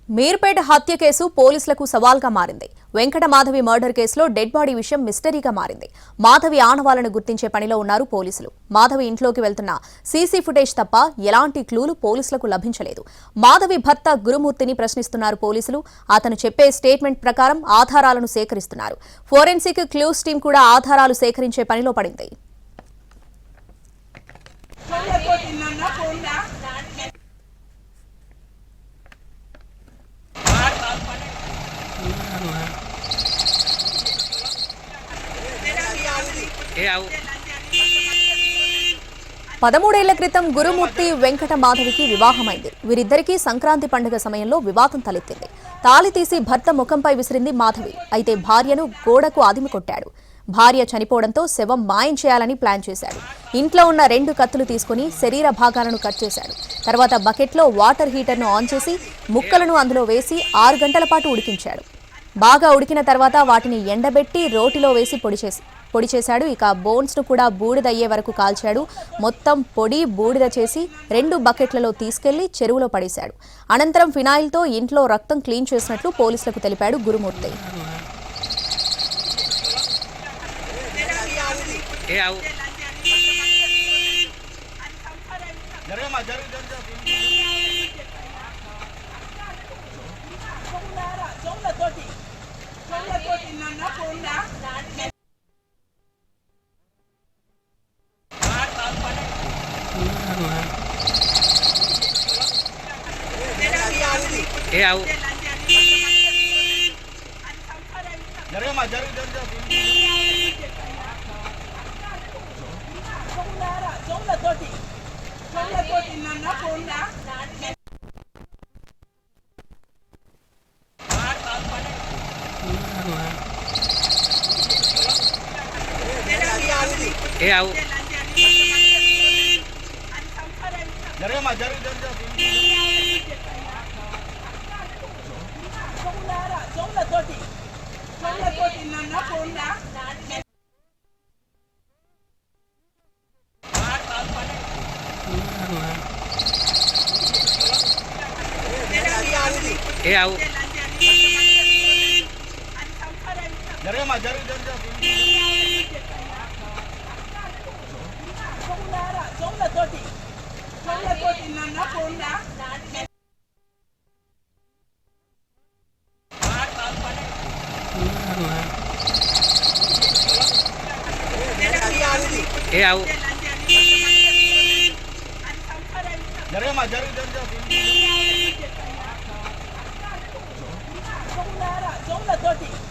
మీర్పేట హత్య కేసు పోలీసులకు సవాల్గా మారింది. వెంకట మాధవి మర్డర్ కేసులో డెడ్ బాడీ విషయం మిస్టరీగా మారింది. మాధవి ఆనవాళ్లను గుర్తించే పనిలో ఉన్నారు పోలీసులు. మాధవి ఇంట్లోకి వెళ్తున్న సీసీ ఫుటేజ్ తప్ప ఎలాంటి క్లూలు పోలీసులకు లభించలేదు. మాధవి భర్త గురుమూర్తిని ప్రశ్నిస్తున్నారు పోలీసులు. అతను చెప్పే స్టేట్మెంట్ ప్రకారం ఆధారాలను సేకరిస్తున్నారు. ఫోరెన్సిక్ క్లూస్ టీం కూడా ఆధారాలు సేకరించే పనిలో పడింది. పదమూడేళ్ల క్రితం గురుమూర్తి వెంకట మాధవికి వివాహమైంది. వీరిద్దరికీ సంక్రాంతి పండుగ సమయంలో వివాదం తలెత్తింది. తాళి తీసి భర్త ముఖంపై విసిరింది మాధవి. అయితే భార్యను గోడకు ఆదిమి కొట్టాడు. భార్య చనిపోవడంతో శవం మాయం చేయాలని ప్లాన్ చేశాడు. ఇంట్లో ఉన్న 2 కత్తులు తీసుకుని శరీర భాగాలను కట్ చేశాడు. తర్వాత బకెట్లో వాటర్ హీటర్ను ఆన్ చేసి ముక్కలను అందులో వేసి 6 గంటల పాటు ఉడికించాడు. బాగా ఉడికిన తర్వాత వాటిని ఎండబెట్టి రోటిలో వేసి పొడి చేశాడు. ఇక బోన్స్ ను కూడా బూడిదయ్యే వరకు కాల్చాడు. మొత్తం పొడి బూడిద చేసి 2 బకెట్లలో తీసుకెళ్లి చెరువులో పడేశాడు. అనంతరం ఫినాయిల్తో ఇంట్లో రక్తం క్లీన్ చేసినట్లు పోలీసులకు తెలిపాడు గురుమూర్తి. జరుగుతుంది